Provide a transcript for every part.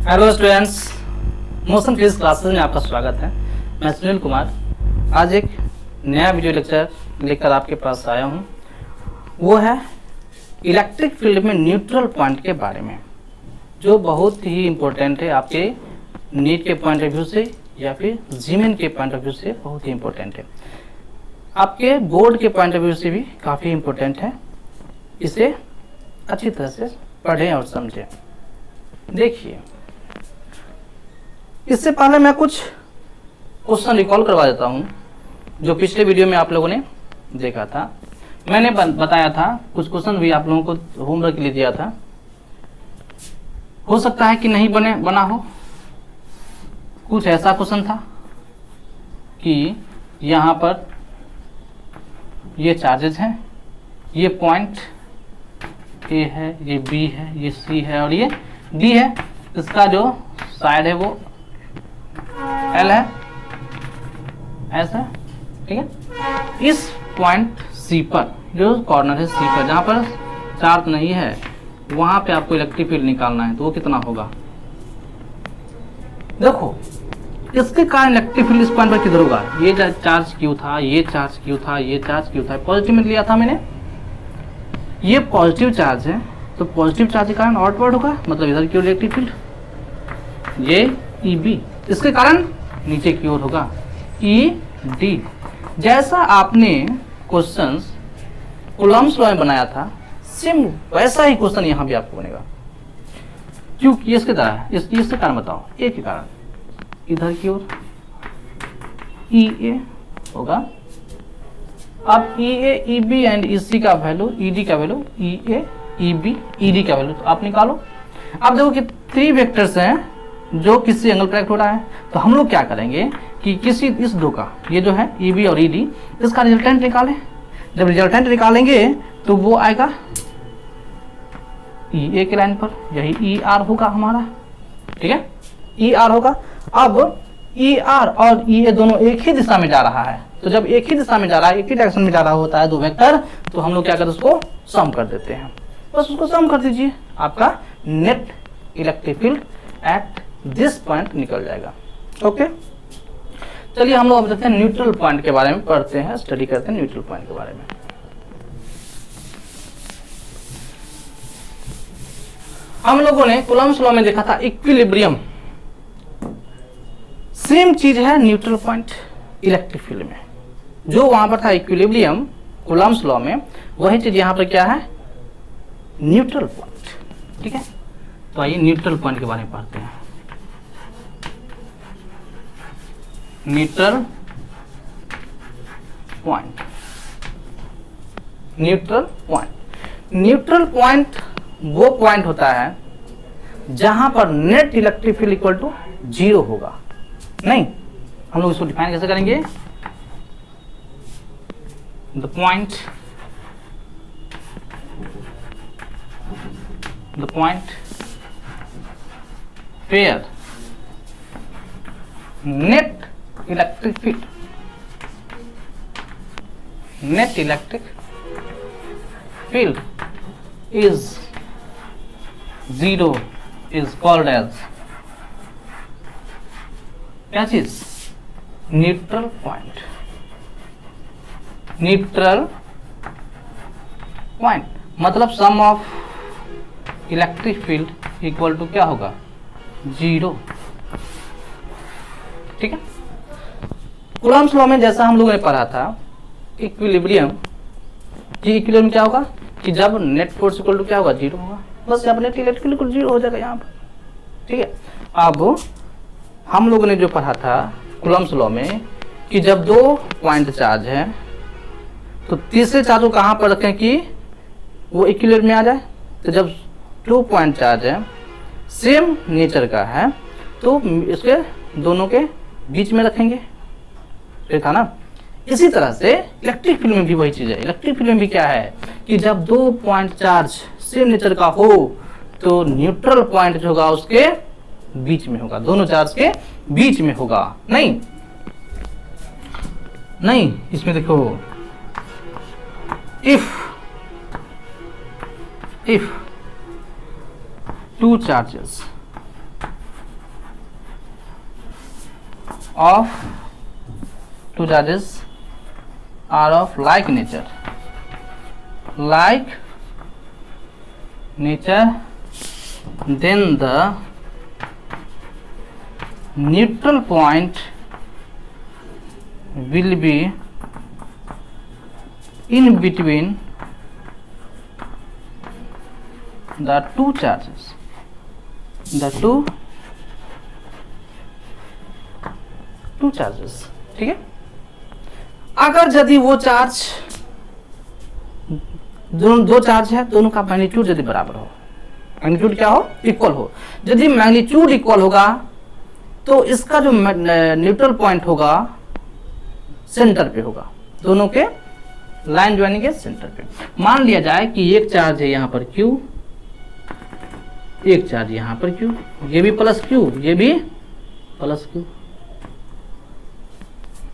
Hello students, motion physics classes में आपका स्वागत है। मैं सुनील कुमार आज एक नया वीडियो लेक्चर लेकर आपके पास आया हूं। वो है इलेक्ट्रिक फील्ड में न्यूट्रल पॉइंट के बारे में, जो बहुत ही इम्पोर्टेंट है आपके नीट के पॉइंट ऑफ व्यू से या फिर जीमेन के पॉइंट ऑफ व्यू से बहुत ही इम्पोर्टेंट है। आपके बोर्ड के पॉइंट ऑफ व्यू से भी काफ़ी इम्पोर्टेंट है। इसे अच्छी तरह से पढ़ें और समझें। देखिए, इससे पहले मैं कुछ क्वेश्चन रिकॉल करवा देता हूं जो पिछले वीडियो में आप लोगों ने देखा था। मैंने बताया था, कुछ क्वेश्चन भी आप लोगों को होमवर्क के लिए दिया था। हो सकता है कि नहीं बना हो। कुछ ऐसा क्वेश्चन था कि यहाँ पर ये चार्जेस हैं, ये पॉइंट ए है, ये बी है, ये सी है और ये डी है। इसका जो साइड है वो एल है, ऐसा, ठीक है। इस पॉइंट सी पर, जो कॉर्नर है सी पर, जहाँ पर चार्ज नहीं है, वहाँ पे आपको इलेक्ट्रिक फील्ड निकालना है। तो वो कितना होगा? देखो, इसके कारण इलेक्ट्रिक फील्ड इस पॉइंट पर किधर होगा? ये चार्ज क्यों था, ये चार्ज क्यों था, ये चार्ज क्यों था? पॉजिटिव में लिया था मैंने, ये पॉजिटिव चार्ज है, तो पॉजिटिव चार्ज के कारण आउटवर्ड होगा, मतलब इधर की ओर इलेक्ट्रिक फील्ड। ये ई बी, इसके कारण नीचे की ओर होगा ई डी। जैसा आपने क्वेश्चंस कूलम्ब्स लॉ में बनाया था, सेम वैसा ही क्वेश्चन यहाँ भी आपको बनेगा। क्योंकि इसके द्वारा इसके कारण बताओ, ए के कारण इधर की ओर ई ए होगा। अब ई ए, ई बी एंड ई सी का वैल्यू, ई डी का वैल्यू, ई ए, ई बी, ई डी का वैल्यू तो आप निकालो। अब देखो कि 3 वेक्टर्स हैं जो किसी एंगल पर एक्ट हो रहा है। तो हम लोग क्या करेंगे कि किसी इस दो का, ये जो है ई बी और ई डी, इसका रिजल्टेंट निकालें। जब रिजल्टेंट निकालेंगे तो वो आएगा ई ए के लाइन पर, यही ई आर होगा हमारा, ठीक है, ई आर होगा। अब ई आर और ई ए दोनों एक ही दिशा में जा रहा है, तो जब एक ही दिशा में जा रहा है, एक ही डायरेक्शन में जा रहा होता है दो वेक्टर, तो हम लोग क्या करते हैं, उसको सम कर देते हैं। बस उसको सम कर दीजिए, आपका net electric field at this point निकल जाएगा। ओके, चलिए हम लोग अब देखते हैं न्यूट्रल पॉइंट के बारे में, पढ़ते हैं, स्टडी करते हैं न्यूट्रल पॉइंट के बारे में। हम लोगों ने कूलम्ब्स लॉ में देखा था इक्विलिब्रियम, सेम चीज है न्यूट्रल पॉइंट इलेक्ट्रिक फील्ड में। जो वहां पर था इक्विलिब्रियम कूलम्ब्स लॉ में, वही चीज यहाँ पर क्या है, न्यूट्रल पॉइंट, ठीक है। तो आइए न्यूट्रल पॉइंट के बारे में पढ़ते हैं। Neutral point, neutral point, neutral point वो पॉइंट होता है जहां पर net electric field equal to 0 होगा। नहीं, हम लोग इसको डिफाइन कैसे करेंगे? The point where net electric field is 0 is called as क्या चीज? Neutral point. न्यूट्रल पॉइंट मतलब sum of electric field equal to क्या होगा? 0, ठीक है। कूलम्ब्स लॉ में जैसा हम लोगों ने पढ़ा था इक्विलिब्रियम, ये इक्विलिब्रियम क्या होगा कि जब नेट फोर्स इक्वल टू क्या होगा? 0 होगा। बस यहाँ पर नेट इलेक्ट्रिक फील्ड 0 हो जाएगा यहाँ पर, ठीक है। अब हम लोगों ने जो पढ़ा था कूलम्ब्स लॉ में कि जब 2 पॉइंट चार्ज है तो तीसरे चार्ज को कहाँ पर रखें कि वो इक्विलिब्रियम में आ जाए। तो जब 2 पॉइंट चार्ज है, सेम नेचर का है, तो इसके दोनों के बीच में रखेंगे, फिर था ना। इसी तरह से इलेक्ट्रिक फील्ड में भी वही चीज है। इलेक्ट्रिक फील्ड में भी क्या है कि जब 2 पॉइंट चार्ज सेम नेचर का हो तो न्यूट्रल पॉइंट जो होगा उसके बीच में होगा, दोनों चार्ज के बीच में होगा। नहीं, इसमें देखो, if two charges of two charges are of like nature, then the neutral point will be in between the two charges, ठीक है। अगर यदि वो चार्ज दो चार्ज है, दोनों का मैग्नीट्यूड यदि बराबर हो, मैग्नीट्यूड क्या हो, इक्वल हो, यदि मैग्नीट्यूड इक्वल होगा तो इसका जो न्यूट्रल पॉइंट होगा सेंटर पे होगा, दोनों के लाइन ज्वाइनिंग के सेंटर पे। मान लिया जाए कि एक चार्ज है यहाँ पर Q, एक चार्ज यहाँ पर Q, ये भी प्लस Q, ये भी प्लस Q,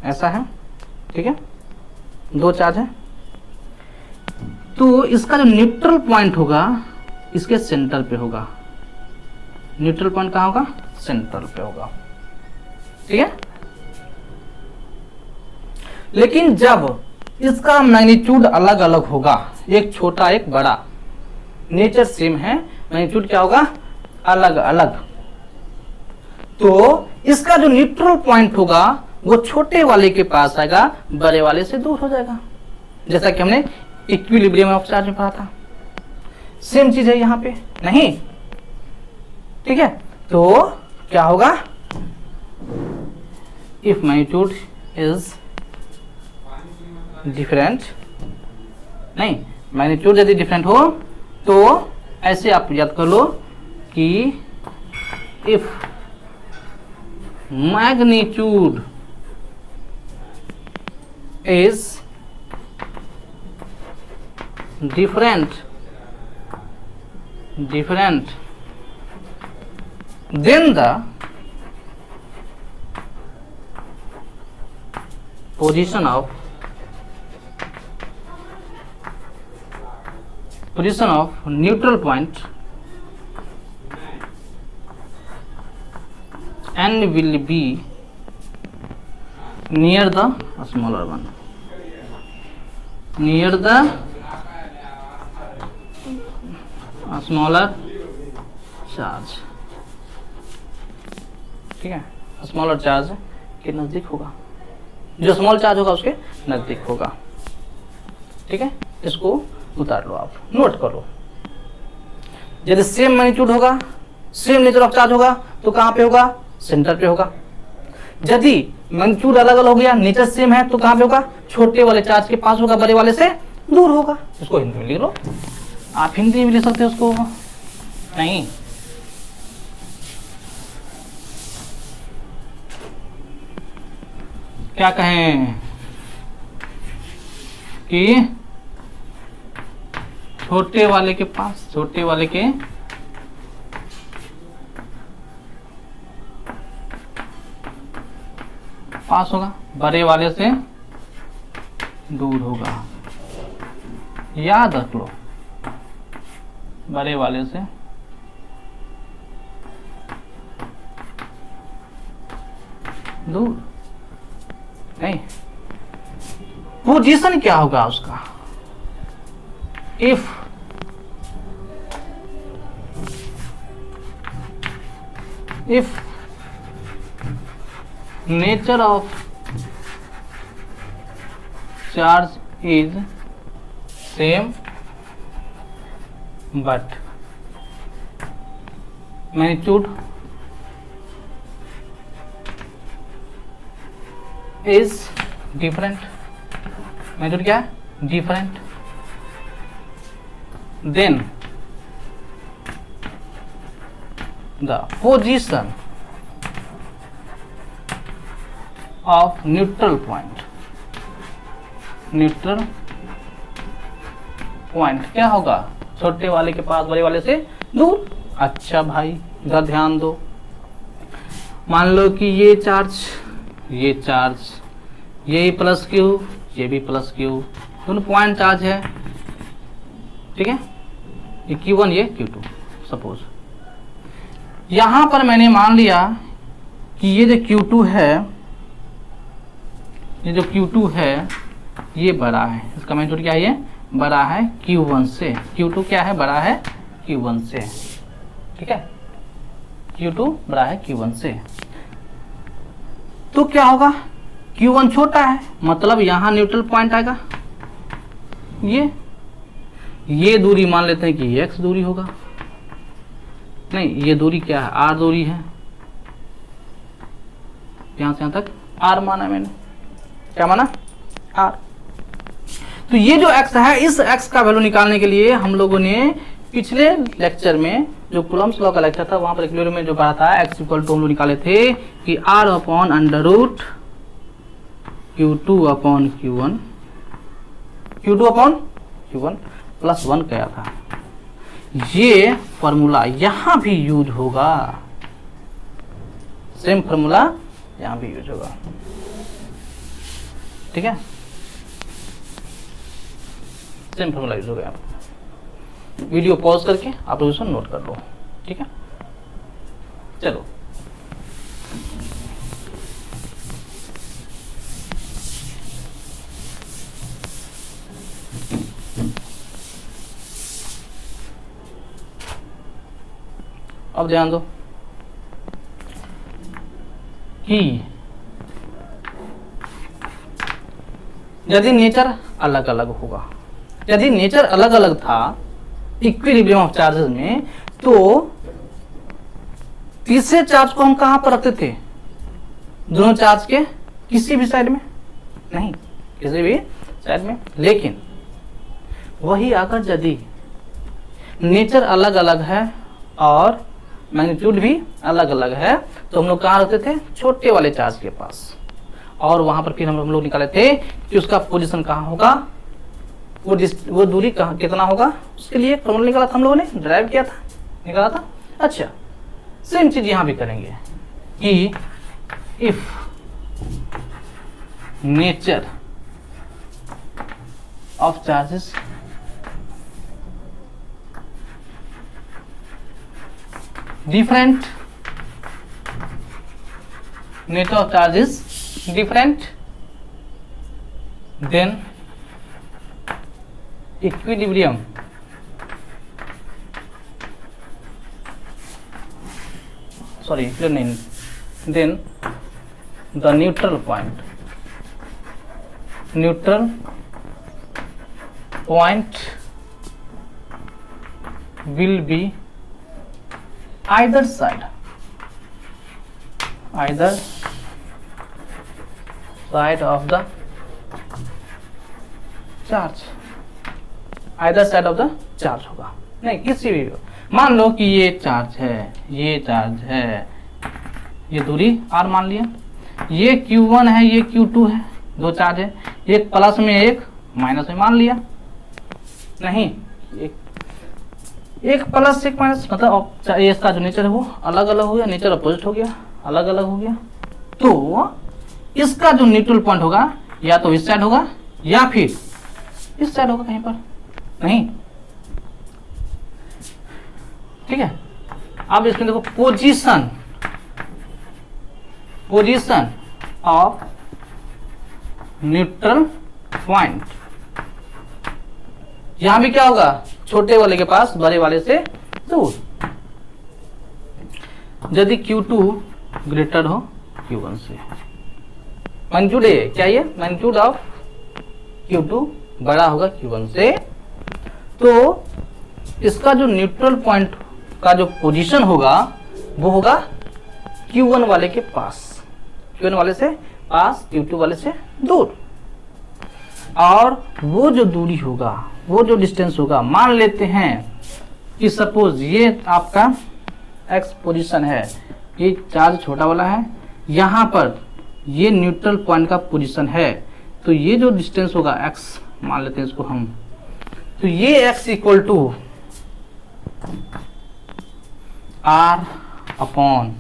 ऐसा है, ठीक है, दो चार्ज है। तो इसका जो न्यूट्रल पॉइंट होगा इसके सेंटर पे होगा, न्यूट्रल पॉइंट कहाँ होगा, सेंटर पे होगा, ठीक है। लेकिन जब इसका मैग्नीट्यूड अलग अलग होगा, एक छोटा एक बड़ा, नेचर सेम है, मैग्नीट्यूड क्या होगा, अलग अलग, तो इसका जो न्यूट्रल पॉइंट होगा वो छोटे वाले के पास आएगा, बड़े वाले से दूर हो जाएगा, जैसा कि हमने इक्विलिब्रियम ऑफ चार्ज में पढ़ा था। सेम चीज है यहाँ पे, नहीं, ठीक है। तो क्या होगा, इफ मैग्नीट्यूड इज डिफरेंट, नहीं, मैग्नीट्यूड यदि डिफरेंट हो तो ऐसे आप याद कर लो कि if magnitude is different, then the position of neutral point n will be near the smaller one, near the smaller charge, ठीक है, स्मॉलर चार्ज के नजदीक होगा, जो स्मॉल चार्ज होगा उसके नजदीक होगा, ठीक है। इसको उतार लो, आप नोट करो। यदि सेम मैग्नीट्यूड होगा, सेम नेचर ऑफ चार्ज होगा तो कहां पे होगा, सेंटर पे होगा। यदि मैग्नीट्यूड अलग अलग हो गया, नेचर सेम है, तो कहां पे होगा, छोटे वाले चार्ज के पास होगा, बड़े वाले से दूर होगा। इसको हिंदी में लिख लो, आप हिंदी में ले सकते हो उसको, नहीं, क्या कहें कि छोटे वाले के पास, छोटे वाले के पास होगा, बड़े वाले से दूर होगा। याद रख लो, बड़े वाले से दूर नहीं। पोजीशन क्या होगा उसका, if nature of charge is same but magnitude is different, magnitude क्या है, different, then the position of neutral point, neutral point क्या होगा, छोटे वाले के पास, बड़े वाले से दूर। अच्छा भाई इधर ध्यान दो, मान लो कि ये चार्ज, ये भी प्लस क्यू, ये भी प्लस क्यू, दोनों पॉइंट चार्ज है, ठीक है, ये Q1 ये Q2। सपोज यहां पर मैंने मान लिया कि ये जो Q2 है ये जो Q2 है ये बड़ा है, इसका मैग्नीट्यूड क्या है, ये बड़ा है Q1 से। Q2 क्या है, बड़ा है Q1 से, ठीक है, Q2 बड़ा है Q1 से। तो क्या होगा, Q1 छोटा है, मतलब यहां न्यूट्रल पॉइंट आएगा। ये दूरी मान लेते हैं कि ये x दूरी होगा, नहीं ये दूरी क्या है, r दूरी है, यहां से यहां तक r माना मैंने, क्या माना, r। तो ये जो x है, इस x का वैल्यू निकालने के लिए हम लोगों ने पिछले लेक्चर में जो कूलम्ब्स लॉ का लेक्चर था वहां पर इक्विलिब्रियम में जो पढ़ा था x इक्वल टू हम लोग निकाले थे कि r upon under root Q2 upon Q1, Q2 upon Q1 plus 1 क्या था। ये फॉर्मूला यहां भी यूज होगा, सेम फॉर्मूला यहां भी यूज होगा, ठीक है, सेम फॉर्मूला यूज होगा। वीडियो पॉज करके आप लोग इसको नोट कर लो, ठीक है। चलो अब ध्यान दो कि यदि नेचर अलग अलग होगा, यदि नेचर अलग अलग था इक्विलिब्रियम ऑफ चार्जेस में, तो तीसरे चार्ज को हम कहां पर रखते थे, दोनों चार्ज के किसी भी साइड में, नहीं किसी भी साइड में। लेकिन वही अगर यदि नेचर अलग अलग है और मैग्नीट्यूड भी अलग अलग है, तो हम लोग कहाँ रखते थे, छोटे वाले चार्ज के पास, और वहां पर फिर हम लोग निकाले थे कि उसका पोजीशन कहाँ होगा, वो दूरी कहाँ कितना होगा, उसके लिए फॉर्मूला निकाला था हम लोगों ने, ड्राइव किया था, निकाला था। अच्छा सेम चीज यहां भी करेंगे कि if nature of charges different, nature of charge is different, then equilibrium then the neutral point will be either side of the charge, either side of the charge होगा, नहीं किसी भी, मान लो कि ये चार्ज है, ये चार्ज है, ये दूरी r मान लिया, ये Q1 है, ये Q2 है, दो चार्ज है, एक प्लस में एक माइनस में मान लिया, नहीं एक प्लस एक माइनस, मतलब इसका जो नेचर है वो अलग अलग हो गया, नेचर अपोजिट हो गया, अलग अलग हो गया। तो इसका जो न्यूट्रल पॉइंट होगा या तो इस साइड होगा या फिर इस साइड होगा, कहीं पर नहीं, ठीक है। अब इसमें देखो पोजीशन ऑफ न्यूट्रल पॉइंट, यहां भी क्या होगा, छोटे वाले के पास बड़े वाले से दूर। यदि Q2 ग्रेटर हो Q1 से, मैग्नीट्यूड है क्या, ये मैग्नीट्यूड ऑफ Q2 बड़ा होगा Q1 से, तो इसका जो न्यूट्रल पॉइंट का जो पोजीशन होगा वो होगा Q1 वाले के पास, Q1 वाले से पास, Q2 वाले से दूर। और वो जो दूरी होगा, वो जो डिस्टेंस होगा, मान लेते हैं कि सपोज ये आपका x पोजीशन है, ये चार्ज छोटा वाला है, यहाँ पर ये न्यूट्रल पॉइंट का पोजीशन है, तो ये जो डिस्टेंस होगा x मान लेते हैं इसको हम, तो ये x equal to r upon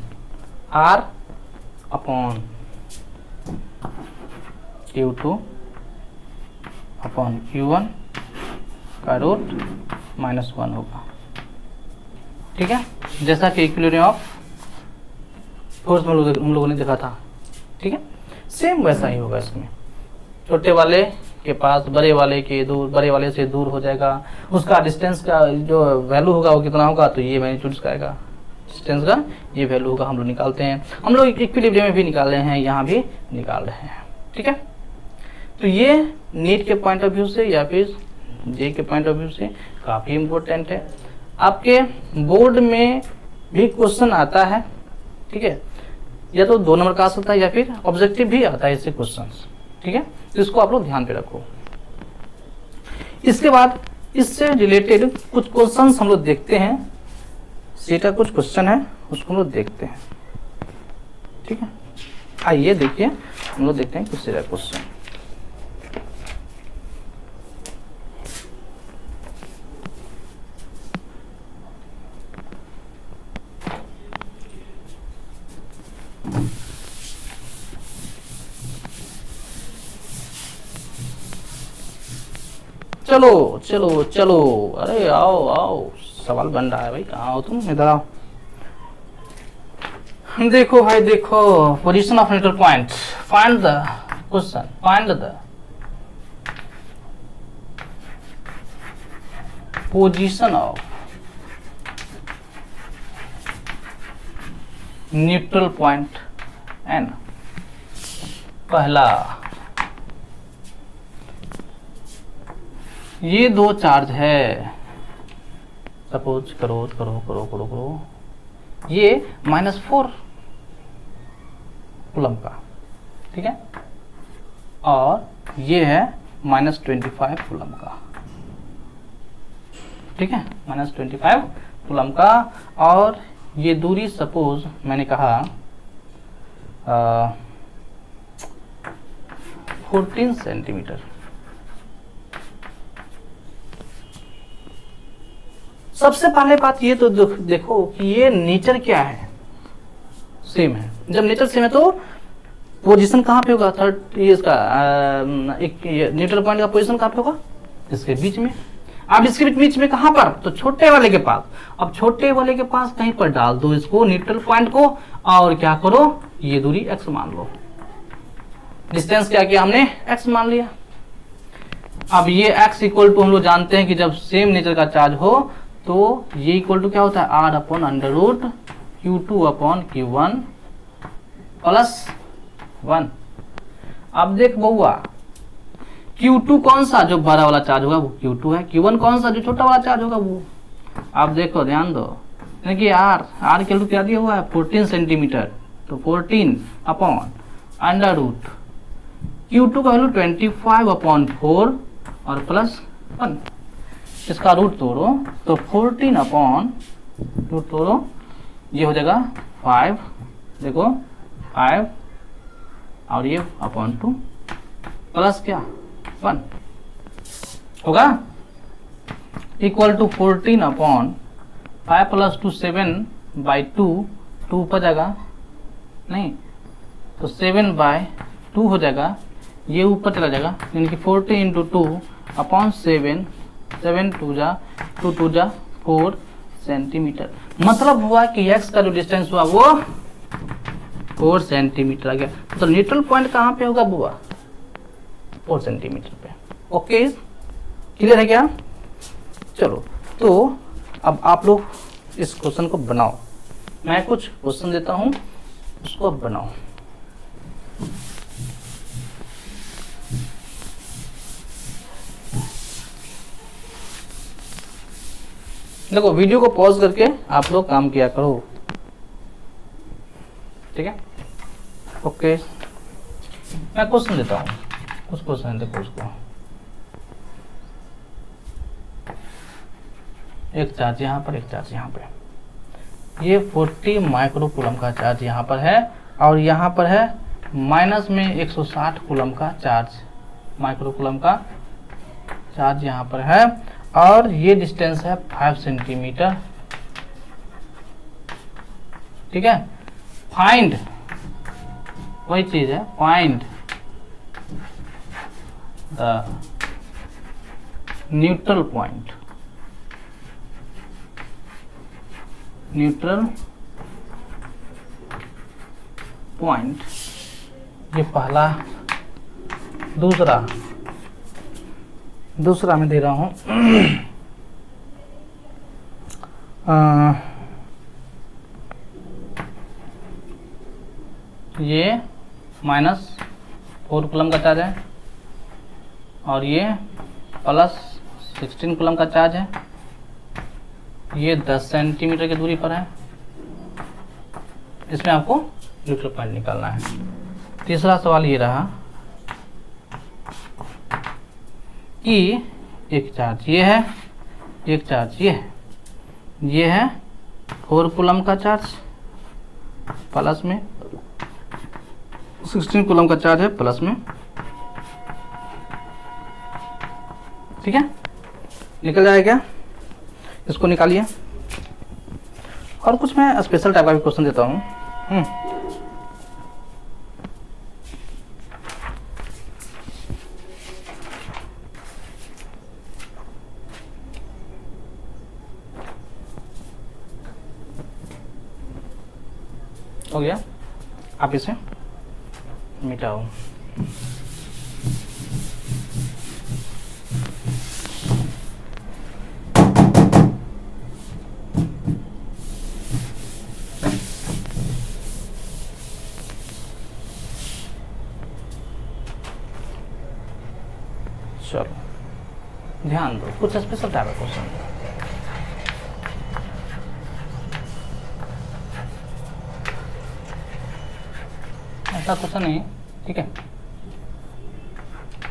Q2 upon Q1 का रूट -1 होगा, ठीक है, जैसा कि इक्विलिब्रियम ऑफ फोर्स में हम लोगों ने देखा था, ठीक है, सेम वैसा ही होगा इसमें। छोटे वाले के पास बड़े वाले के दूर, बड़े वाले से दूर हो जाएगा, उसका डिस्टेंस का जो वैल्यू होगा वो कितना होगा, तो ये मैग्नीट्यूड का आएगा, डिस्टेंस का ये वैल्यू होगा। हम लोग निकालते हैं, हम लोग इक्विलिब्रियम में भी निकाल रहे हैं, यहाँ भी निकाल रहे हैं, ठीक है। तो ये नीट के पॉइंट ऑफ व्यू से या फिर जे के पॉइंट ऑफ व्यू से काफ़ी इम्पोर्टेंट है। आपके बोर्ड में भी क्वेश्चन आता है, ठीक है, या तो 2 नंबर का आ सकता है या फिर ऑब्जेक्टिव भी आता है इससे क्वेश्चन, ठीक है। तो इसको आप लोग ध्यान पे रखो। इसके बाद इससे रिलेटेड कुछ क्वेश्चन हम लोग देखते हैं, सेट का कुछ क्वेश्चन है उसको हम लोग देखते हैं, ठीक है। आइए देखिए, हम लोग देखते हैं कुछ सेट क्वेश्चन। चलो चलो चलो, अरे आओ आओ, सवाल बन रहा है भाई, कहाँ हो तुम, इधर आओ। देखो भाई देखो, position of neutral point, find the question, find the position of neutral point N. पहला, ये 2 चार्ज है, सपोज करो करो करो करो करो, ये -4 कूलम का, ठीक है, और ये है -25 कूलम का, ठीक है, -25 कूलम का। और ये दूरी सपोज मैंने कहा 14 सेंटीमीटर। सबसे पहले बात ये तो देखो कि ये नेचर क्या है, सेम है। जब नेचर सेम है तो पोजीशन कहाँ पे होगा, थर्ड ये इसका एक न्यूट्रल पॉइंट का पोजीशन कहाँ पे होगा, इसके बीच में। अब इसके बीच में कहाँ पर, तो छोटे वाले के पास। अब छोटे वाले के पास कहीं पर डाल दो इसको, न्यूट्रल पॉइंट को, और क्या करो, ये दूरी x मान लो। डिस्टेंस क्या किया हमने, x मान लिया। अब ये x इक्वल टू हम लोग जानते हैं कि जब सेम नेचर का चार्ज हो तो ये इक्वल टू क्या होता है, r upon under root Q2 upon Q1 plus 1। अब देख बउआ, Q2 कौन सा, जो बड़ा वाला चार्ज होगा वो Q2 है, Q1 कौन सा, जो छोटा वाला चार्ज होगा वो। आप देखो ध्यान दो, देखिए r के वैल्यू क्या दिया हुआ है 14 सेंटीमीटर, तो 14 अपॉन अंडर रूट Q2 का वैल्यू 25 अपॉन 4 और प्लस 1। इसका रूट तोड़ो तो 14 अपॉन रूट तोड़ो, ये हो जाएगा 5, देखो 5 और ये अपॉन 2 प्लस क्या 1 होगा, इक्वल टू 14 अपॉन 5 प्लस 2 7/2, 2 ऊपर जाएगा नहीं तो 7/2 हो जाएगा, ये ऊपर चला जाएगा, यानी कि 14 इंटू 2 अपॉन 7, 7 2 जा 2 2 जा 4 सेंटीमीटर। मतलब हुआ कि x का जो डिस्टेंस हुआ वो 4 सेंटीमीटर आ गया। तो न्यूट्रल पॉइंट कहाँ पे होगा बुआ, 4 सेंटीमीटर पे। ओके, क्लियर है क्या। चलो तो अब आप लोग इस क्वेश्चन को बनाओ, मैं कुछ क्वेश्चन देता हूं उसको अब बनाओ। देखो वीडियो को पॉज करके आप लोग काम किया करो, ठीक है। ओके, मैं क्वेश्चन देता हूँ, कुछ क्वेश्चन देखो उसको। एक चार्ज यहाँ पर, एक चार्ज यहाँ पे, ये 40 माइक्रो कूलम का चार्ज यहाँ पर है और यहाँ पर है माइनस में 160 कूलम का चार्ज, माइक्रो कूलम का चार्ज यहाँ पर है और ये डिस्टेंस है 5 सेंटीमीटर, ठीक है। फाइंड, वही चीज है, find the neutral point, neutral point, ये पहला दूसरा मैं दे रहा हूँ ये -4 कूलम का चार्ज है और ये +16 कूलम का चार्ज है। ये 10 सेंटीमीटर की दूरी पर है। इसमें आपको न्यूट्रल पॉइंट निकालना है। तीसरा सवाल ये रहा कि एक चार्ज ये है, एक चार्ज ये है 4 कूलम का चार्ज प्लस में, 16 कूलम का चार्ज है प्लस में। ठीक है, निकल जाएगा क्या? इसको निकालिए। और कुछ मैं स्पेशल टाइप का भी क्वेश्चन देता हूँ। हो गया, आप इसे मिटाओ। चलो ध्यान दो, कुछ स्पेशल टाइप का क्वेश्चन। ऐसा क्वेश्चन नहीं, ठीक है,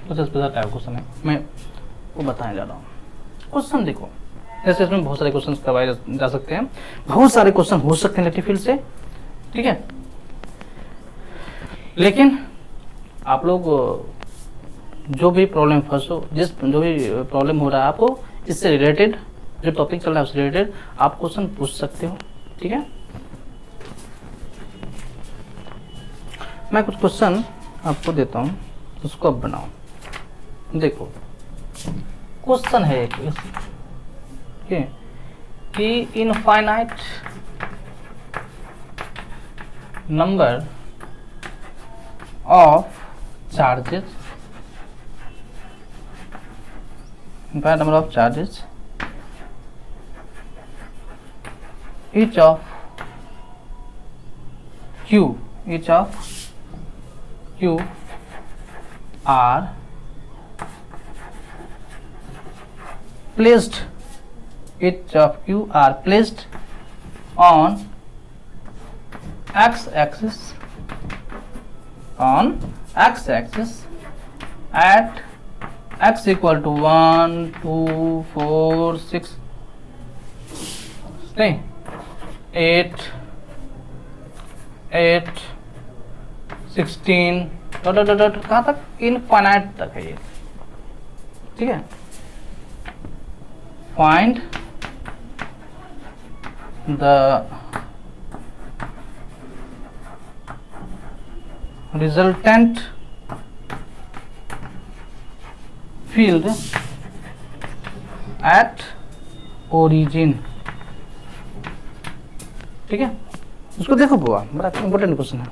कुछ स्पेशल टाइप क्वेश्चन है, मैं वो बताने जा रहा हूँ। क्वेश्चन देखो, जैसे इसमें बहुत सारे क्वेश्चन करवाए जा सकते हैं, बहुत सारे क्वेश्चन हो सकते हैं इलेक्ट्रिक फील्ड से, ठीक है। लेकिन आप लोग जो भी प्रॉब्लम फंसो, जो भी प्रॉब्लम हो रहा है आपको, इससे रिलेटेड जो टॉपिक चल रहा है उससे रिलेटेड आप क्वेश्चन पूछ सकते हो, ठीक है। मैं कुछ क्वेश्चन आपको देता हूँ, उसको अब बनाओ। देखो क्वेश्चन है एक कि infinite number of charges, infinite number of charges, each of q are placed, each of q are placed on x-axis, at x equal to 1, 2, 4, 6, 8, 16 कहाँ तक? इनफाइनाइट तक है ये, ठीक है। Find the resultant field at origin, ठीक है। इसको देखो बुआ, बड़ा इंपॉर्टेंट क्वेश्चन है।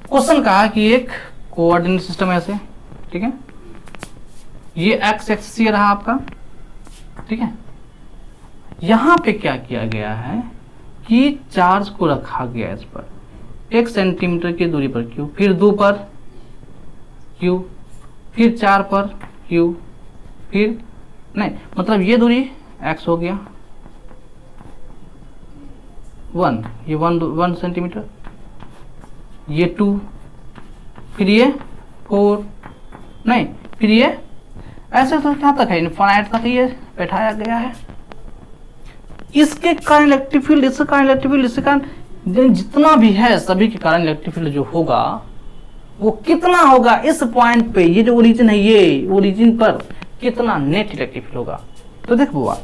क्वेश्चन कहा कि एक कोऑर्डिनेट सिस्टम है ऐसे, ठीक है, ये एक्स एक्सिस ये रहा आपका, ठीक है। यहां पे क्या किया गया है कि चार्ज को रखा गया इस पर 1 सेंटीमीटर की दूरी पर क्यू, फिर 2 पर क्यू, फिर 4 पर क्यू, फिर नहीं मतलब ये दूरी x हो गया 1, ये 1 सेंटीमीटर, ये 2, फिर ये 4, नहीं फिर ये ऐसे तो क्या तक है, इनफाइनाइट तक ये बैठाया गया है। इसके कारण इलेक्ट्रिक फील्ड, इसके कारण इलेक्ट्रिक फील्ड, इसके कारण जितना भी है सभी के कारण इलेक्ट्रिक फील्ड जो होगा वो कितना होगा इस पॉइंट पे, ये जो ओरिजिन है ये ओरिजिन पर कितना नेट इलेक्ट्रिक फील्ड होगा। तो देख बुआ,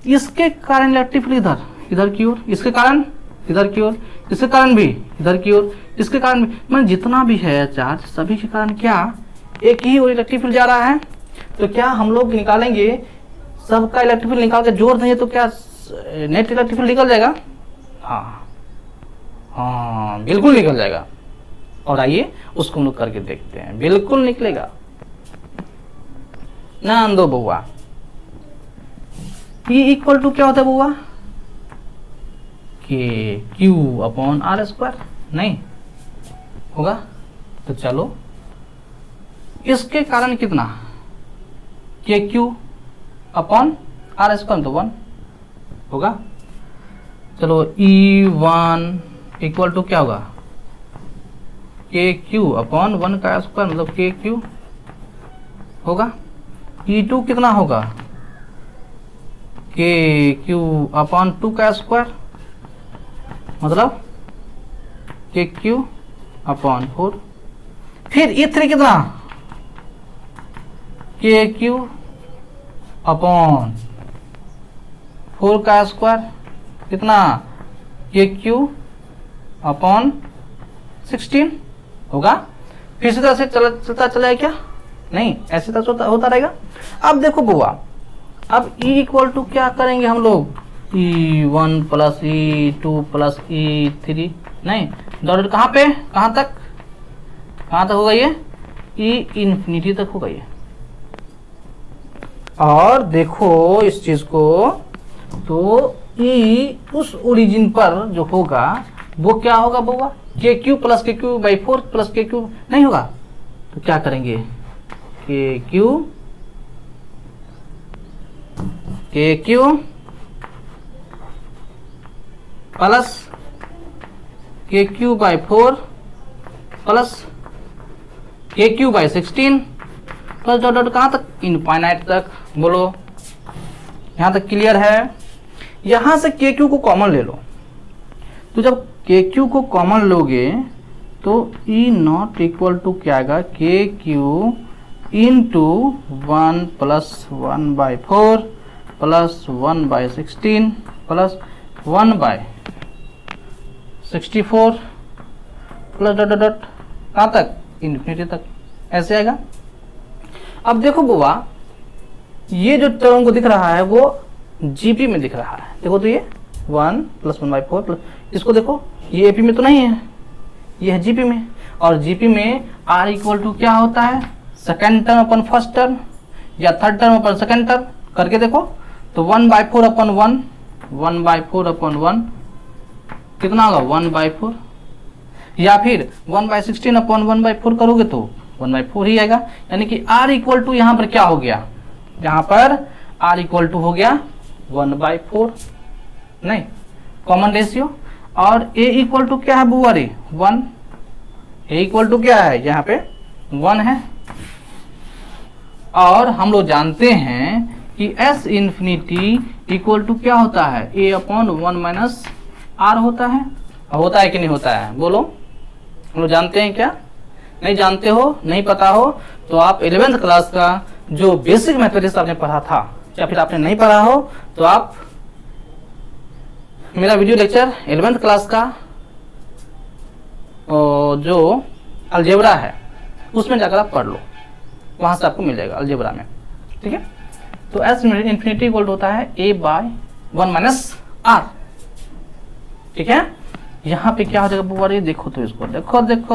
इसके कारण इलेक्ट्रिक फील्ड इधर की ओर, इसके कारण इधर की ओर, इसके कारण भी इधर की ओर, इसके कारण भी, मतलब जितना भी है चार्ज सभी के कारण क्या एक ही ओर इलेक्ट्रिक फील्ड जा रहा है। तो क्या हम लोग निकालेंगे सबका इलेक्ट्रिक फील्ड निकाल के जोड़ देंगे तो क्या नेट इलेक्ट्रिक फील्ड निकल जाएगा? हाँ हाँ बिल्कुल निकल जाएगा। और आइए उसको हम लोग करके देखते हैं, बिल्कुल निकलेगा ना दो बउआ। ई इक्वल टू क्या होता है बउआ, के क्यू अपॉन आर स्क्वायर, नहीं होगा। तो चलो इसके कारण कितना, के क्यू अपॉन आर स्क्वायर, तो 1 होगा। चलो E1 इक्वल टू क्या होगा, के क्यू अपॉन 1 का स्क्वायर, मतलब के क्यू होगा। E2 कितना होगा, के क्यू अपॉन 2 का स्क्वायर, मतलब के क्यू अपॉन 4। फिर E3 कितना, के क्यू अपॉन 4 का स्क्वायर, कितना, के क्यू अपॉन 16 होगा। फिर से तरह से चलता चला क्या, नहीं ऐसे तो होता रहेगा। अब देखो बुआ, अब E इक्वल टू क्या करेंगे हम लोग, E1 plus E2 plus E3, नहीं डॉट कहाँ पे, कहाँ तक होगा ये, E इंफिनिटी तक होगा ये। और देखो इस चीज को, तो E उस ओरिजिन पर जो होगा वो क्या होगा बुआ, के क्यू प्लस के क्यू बाई 4 प्लस के क्यू, नहीं होगा। तो क्या करेंगे, के क्यू प्लस के क्यू बाई 4 प्लस के Q by 16 plus dot dot कहाँ तक, इनफाइनाइट तक। बोलो यहाँ तक क्लियर है। यहाँ से के क्यू को कॉमन ले लो, तो जब के क्यू को कॉमन लोगे तो ई नॉट इक्वल टू क्या आएगा, के Q into 1 plus 1 by 4 plus 1 by 16 plus 1 by 64 plus dot dot कहाँ तक, इन्फिनिटी तक, ऐसे आएगा। अब देखो बुआ, ये जो टर्म को दिख रहा है वो जीपी में दिख रहा है, देखो तो ये 1 प्लस 1 बाई 4 प्लस, इसको देखो ये एपी में तो नहीं है, ये है जीपी में। और जीपी में आर इक्वल टू क्या होता है, सेकेंड टर्म अपन फर्स्ट टर्म या थर्ड टर्म अपन सेकेंड टर्म, करके देखो तो 1 बाई 4 अपन 1 बाई 4 अपन 1 कितना होगा, 1 बाई 4, या फिर 1 बाई 16 अपन 1 बाई 4 करोगे तो 1 बाई 4 ही आएगा। यानी कि आर इक्वल टू यहाँ पर क्या हो गया, यहाँ पर आर इक्वल टू हो गया 1 बाई 4, नहीं कॉमन रेशियो। और ए इक्वल टू क्या है बुआ रे, 1, ए इक्वल टू क्या है, यहाँ पे 1 है। और हम लोग जानते हैं कि एस इन्फिनिटी इक्वल टू क्या होता है, ए अपॉन 1 माइनस आर होता है कि नहीं होता है, बोलो हम लोग जानते हैं क्या, नहीं जानते हो, नहीं पता हो तो आप 11th क्लास का जो बेसिक मैथमेटिक्स आपने पढ़ा था, या फिर आपने नहीं पढ़ा हो तो आप मेरा वीडियो लेक्चर 11th क्लास का जो अलजेब्रा है उसमें जाकर आप पढ़ लो, वहां से आपको मिल जाएगा अलजेब्रा में, ठीक है। तो एस इन्फिनिटी इक्वल होता है ए बाय 1 माइनस आर, ठीक है। यहाँ पे क्या हो जाएगा बुआ, देखो तो इसको,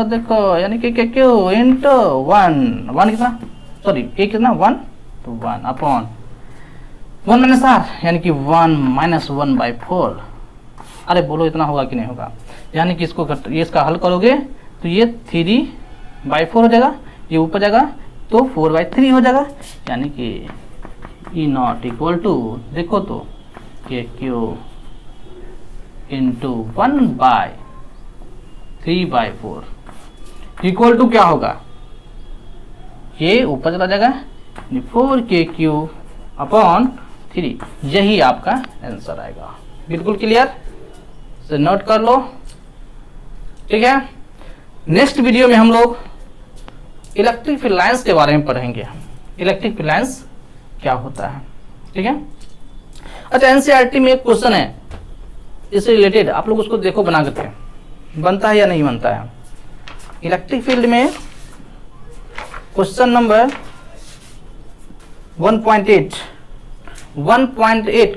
देखो यानी कि क्यों इंटू 1 कितना, सॉरी ए कितना 1, तो 1 अपॉन 1 माइनस आर, यानी कि 1 माइनस 1 बाई 4। अरे बोलो इतना होगा कि नहीं होगा, यानी कि इसको ये इसका हल करोगे तो ये 3 बाई 4 हो जाएगा, ये ऊपर जाएगा तो 4 बाई 3 हो जाएगा। यानी कि ई नॉट इक्वल टू, देखो तो के Q into 1 by 3 by 4 equal to क्या होगा, ये ऊपर चला जाएगा 4 के क्यू अपॉन 3, यही आपका आंसर आएगा। बिल्कुल क्लियर, से नोट कर लो, ठीक है। नेक्स्ट वीडियो में हम लोग इलेक्ट्रिक फील्ड लाइंस के बारे में पढ़ेंगे, इलेक्ट्रिक फील्ड लाइंस क्या होता है, ठीक है। अच्छा, एनसीईआरटी में एक क्वेश्चन है इससे रिलेटेड, आप लोग उसको देखो बना करके, बनता है या नहीं बनता है। इलेक्ट्रिक फील्ड में क्वेश्चन नंबर 1.8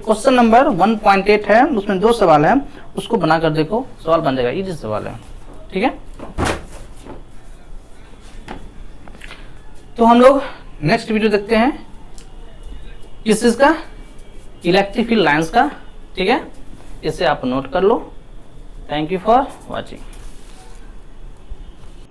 क्वेश्चन नंबर 1.8 है, उसमें 2 सवाल है, उसको बनाकर देखो, सवाल बन जाएगा, इजी सवाल है, ठीक है। तो हम लोग नेक्स्ट वीडियो देखते हैं किस चीज़ का, इलेक्ट्रिक फील्ड लाइंस का, ठीक है, इसे आप नोट कर लो। Thank you for watching.